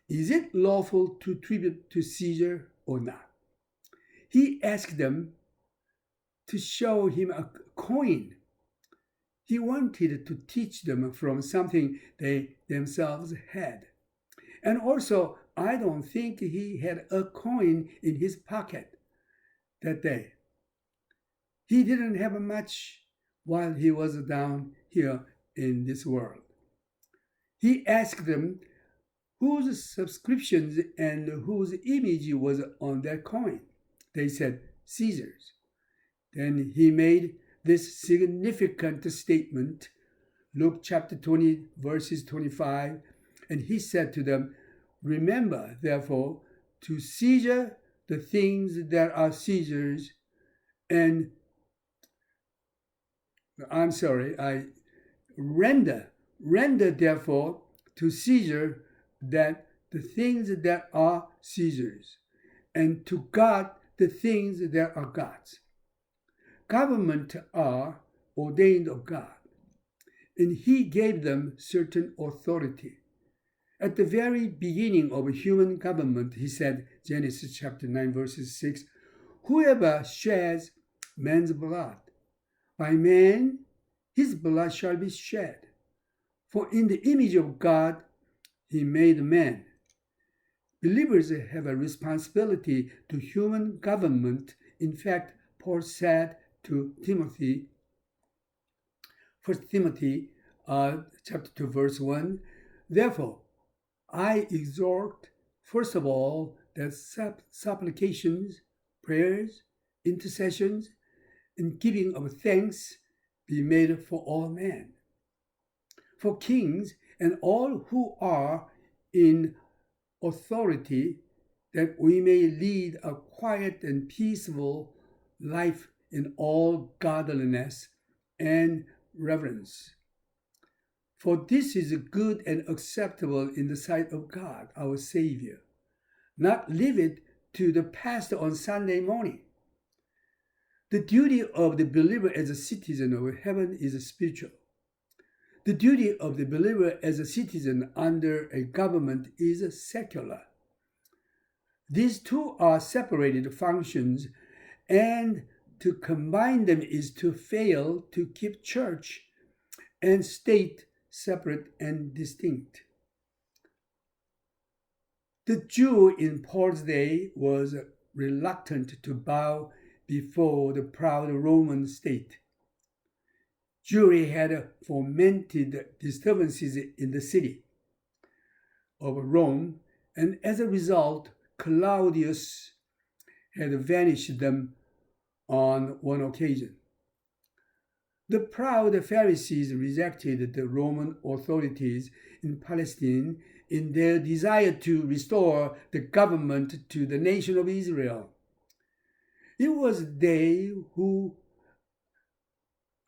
is it lawful to tribute to Caesar or not? He asked them to show him a coin. He wanted to teach them from something they themselves had. And also, I don't think he had a coin in his pocket that day. He didn't have much while he was down here in this world. He asked them whose subscriptions and whose image was on that coin. They said, Caesar's. Then he made this significant statement, Luke chapter 20, verses 25, and he said to them, remember, therefore, to Caesar the things that are Caesar's, and render therefore to Caesar that the things that are Caesar's, and to God the things that are God's. Government are ordained of God, and he gave them certain authority. At the very beginning of human government, he said, Genesis chapter 9, verses 6, whoever sheds man's blood, by man his blood shall be shed. For in the image of God he made man. Believers have a responsibility to human government. In fact, Paul said to Timothy, 1 Timothy chapter 2, verse 1, therefore, I exhort, first of all, that supplications, prayers, intercessions, and giving of thanks be made for all men, for kings and all who are in authority, that we may lead a quiet and peaceful life in all godliness and reverence. For this is good and acceptable in the sight of God, our Savior. Not leave it to the pastor on Sunday morning. The duty of the believer as a citizen of heaven is spiritual. The duty of the believer as a citizen under a government is secular. These two are separated functions, and to combine them is to fail to keep church and state separate and distinct. The Jew in Paul's day was reluctant to bow before the proud Roman state. Jewry had fomented disturbances in the city of Rome, and as a result, Claudius had banished them on one occasion. The proud Pharisees rejected the Roman authorities in Palestine in their desire to restore the government to the nation of Israel. It was they who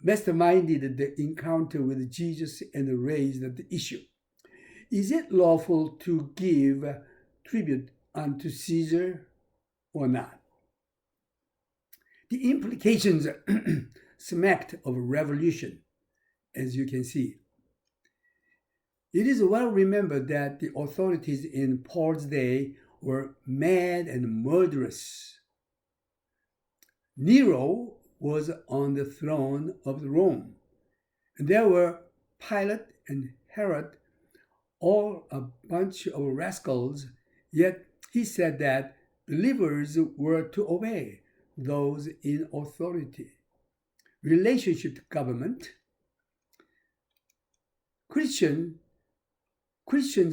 masterminded the encounter with Jesus and raised the issue. Is it lawful to give tribute unto Caesar or not? The implications smacked of revolution, as you can see. It is well remembered that the authorities in Paul's day were mad and murderous. Nero was on the throne of Rome, and there were Pilate and Herod, all a bunch of rascals, yet he said that believers were to obey those in authority. Relationship to government. Christians'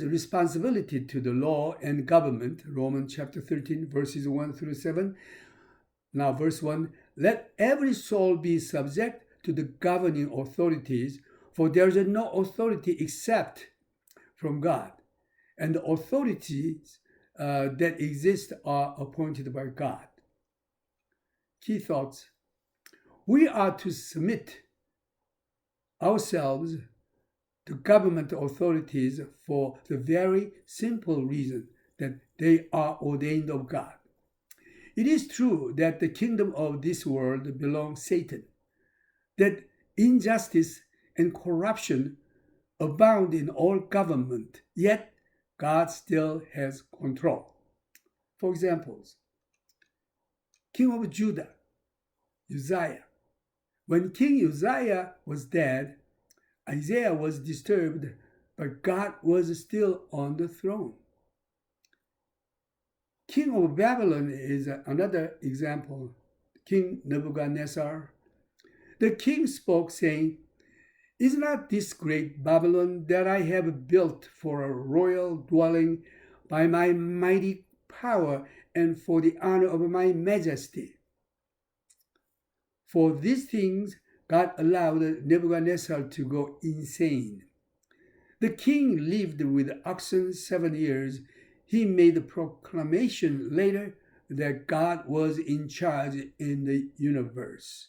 responsibility to the law and government, Romans chapter 13, verses 1 through 7. Now, verse 1, let every soul be subject to the governing authorities, for there is no authority except from God, and the authorities that exist are appointed by God. Key thoughts. We are to submit ourselves to government authorities for the very simple reason that they are ordained of God. It is true that the kingdom of this world belongs to Satan, that injustice and corruption abound in all government, yet God still has control. For example, King of Judah, Uzziah. When King Uzziah was dead, Isaiah was disturbed, but God was still on the throne. King of Babylon is another example, King Nebuchadnezzar. The king spoke, saying, is not this great Babylon that I have built for a royal dwelling by my mighty power and for the honor of my majesty? For these things, God allowed Nebuchadnezzar to go insane. The king lived with oxen 7 years. He made a proclamation later that God was in charge in the universe.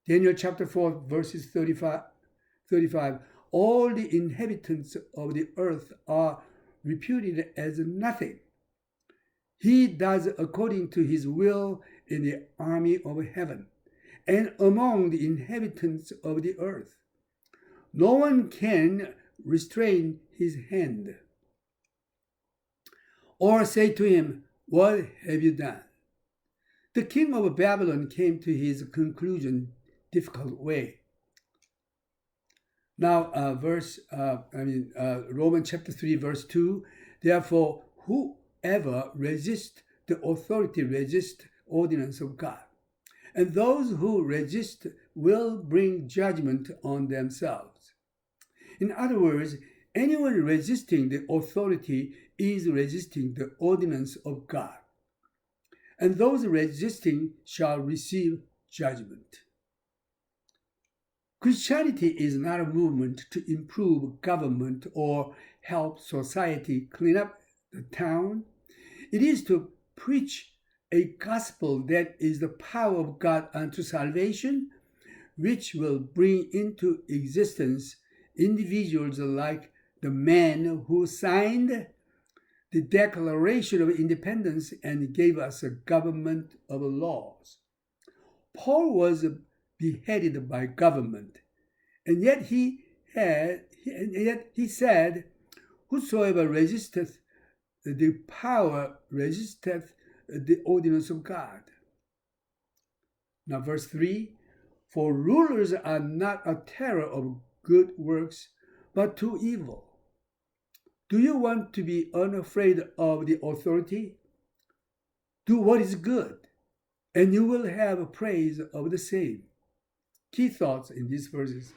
Daniel chapter 4, verses 35. All the inhabitants of the earth are reputed as nothing. He does according to his will in the army of heaven and among the inhabitants of the earth. No one can restrain his hand or say to him, what have you done? The king of Babylon came to his conclusion difficult way. Now, Romans chapter 3, verse 2, therefore, whoever resists the authority resists ordinance of God. And those who resist will bring judgment on themselves. In other words, anyone resisting the authority is resisting the ordinance of God. And those resisting shall receive judgment. Christianity is not a movement to improve government or help society clean up the town. It is to preach a gospel that is the power of God unto salvation, which will bring into existence individuals like the man who signed the Declaration of Independence and gave us a government of laws. Paul was beheaded by government, and yet he said, "Whosoever resisteth the power resisteth the ordinance of God." Now, verse 3, "For rulers are not a terror of good works, but to evil." Do you want to be unafraid of the authority? Do what is good, and you will have praise of the same. Key thoughts in these verses.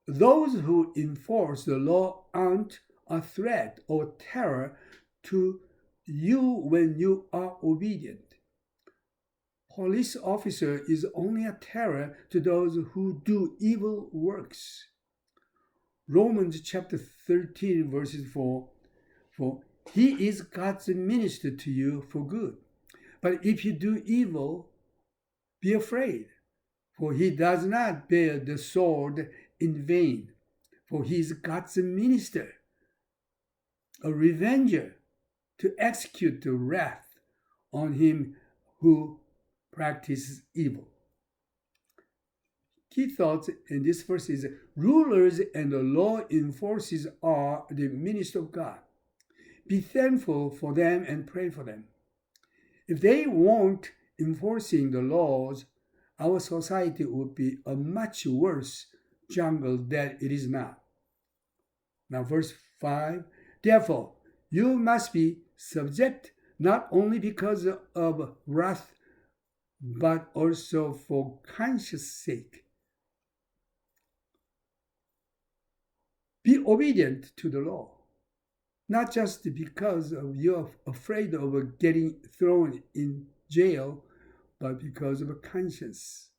Those who enforce the law aren't a threat or terror to you when you are obedient. Police officer is only a terror to those who do evil works. Romans chapter 13 verses 4, "For he is God's minister to you for good. But if you do evil, be afraid, for he does not bear the sword in vain, for he is God's minister, a revenger, to execute the wrath on him who practices evil." Key thoughts in this verse is, rulers and the law enforcers are the ministers of God. Be thankful for them and pray for them. If they weren't enforcing the laws, our society would be a much worse jungle than it is now. Now, verse 5, "Therefore, you must be subject, not only because of wrath, but also for conscience sake." Be obedient to the law, not just because you're afraid of getting thrown in jail, but because of a conscience.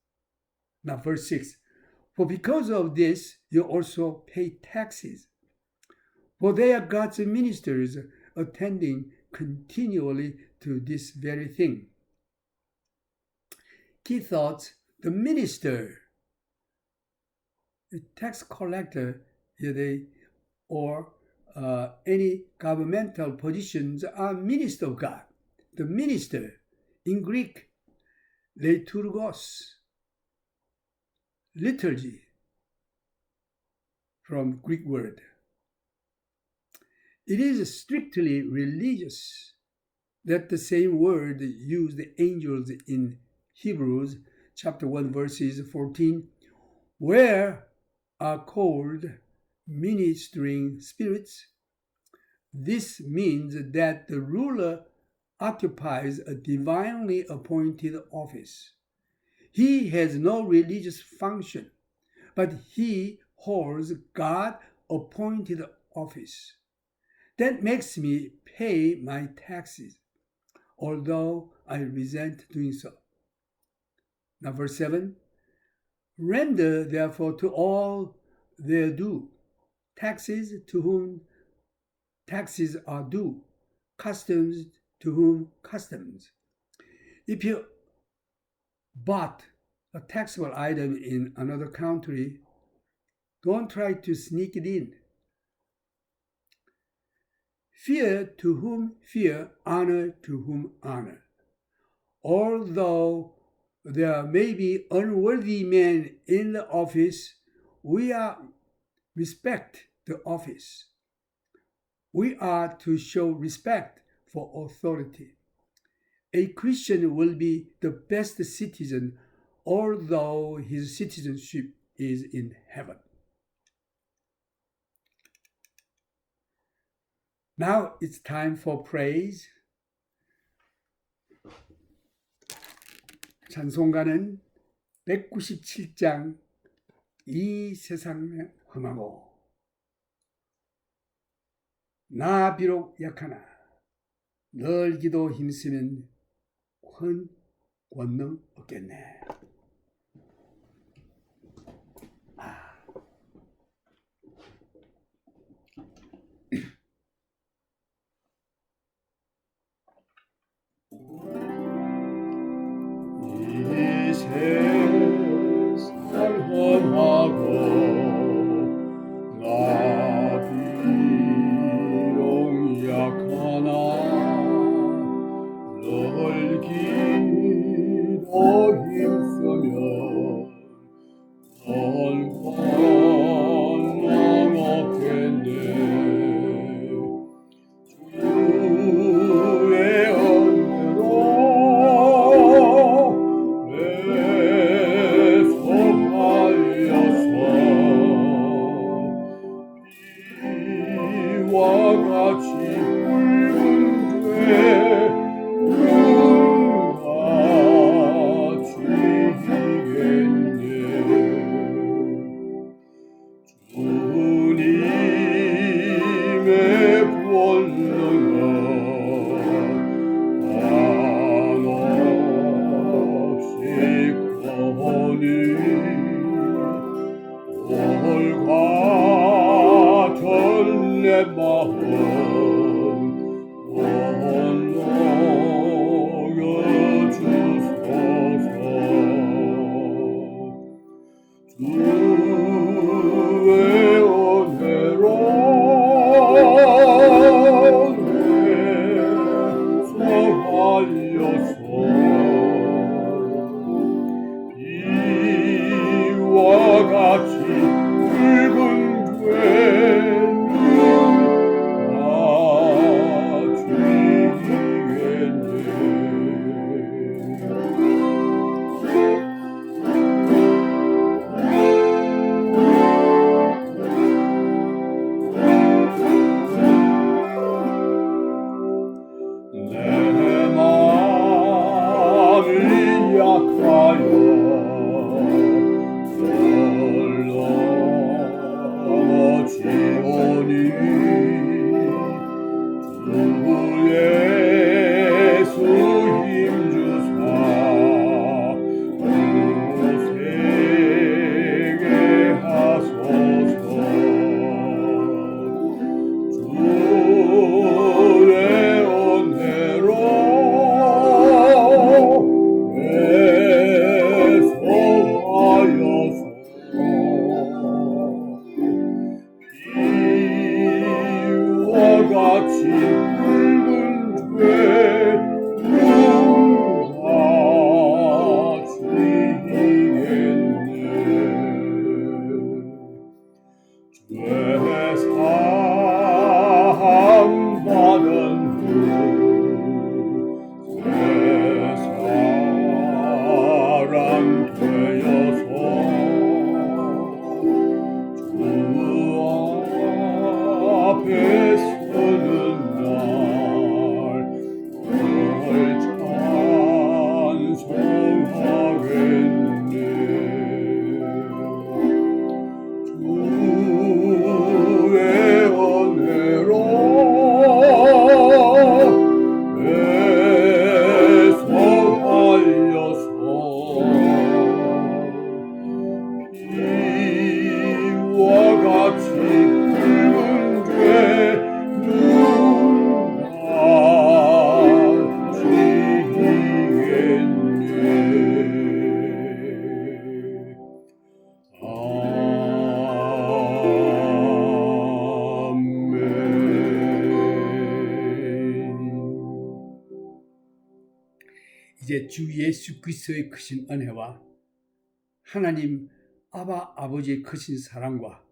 Now, verse 6, "For because of this, you also pay taxes, for they are God's ministers, attending continually to this very thing." Key thoughts, the minister, the tax collector, or any governmental positions are minister of God. The minister, in Greek, liturgos, liturgy, from Greek word. It is strictly religious. That the same word used angels in Hebrews chapter 1 verses 14, where are called ministering spirits. This means that the ruler occupies a divinely appointed office. He has no religious function, but he holds God-appointed office. That makes me pay my taxes, although I resent doing so. Now, verse 7, "Render therefore to all their due, taxes to whom taxes are due, customs to whom customs." If you bought a taxable item in another country, don't try to sneak it in. Fear to whom fear, honor to whom honor. Although there may be unworthy men in the office, we are respect the office. We are to show respect for authority. A Christian will be the best citizen, although his citizenship is in heaven. Now it's time for praise. 찬송가는 197장 이 세상에 험하고 나 비록 약하나 널 기도 힘쓰면 큰 권능 얻겠네. 이 세상 험하고 나 비록 약하나 널 기도 내 마음 건너여 주소서. 주의 은혜로 내성하여서 이와 같이 붉은 죄는 내 마음이 약하여 넘어지오니 주 예수 힘주사 굳세게 하소서. 주의 은혜로 내성하여서 이와 같이 붉은 죄는 다지겠네. 죄 사함 받은 후 새 사람 되어서 주 앞에 서는 날 늘 찬송하겠네. 주의 은혜로 내성하여서 이와 같이 붉은 죄는 다지겠네. 이제 주 예수 그리스도의 크신 은혜와 하나님 아버지의 크신 사랑과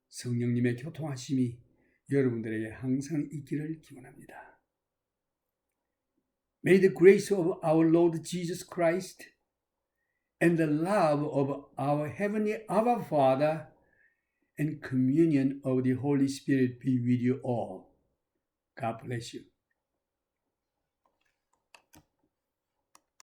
성령님의 교통하심이 여러분들에게 항상 있기를 기원합니다. May the grace of our Lord Jesus Christ and the love of our heavenly Abba Father and communion of the Holy Spirit be with you all. God bless you.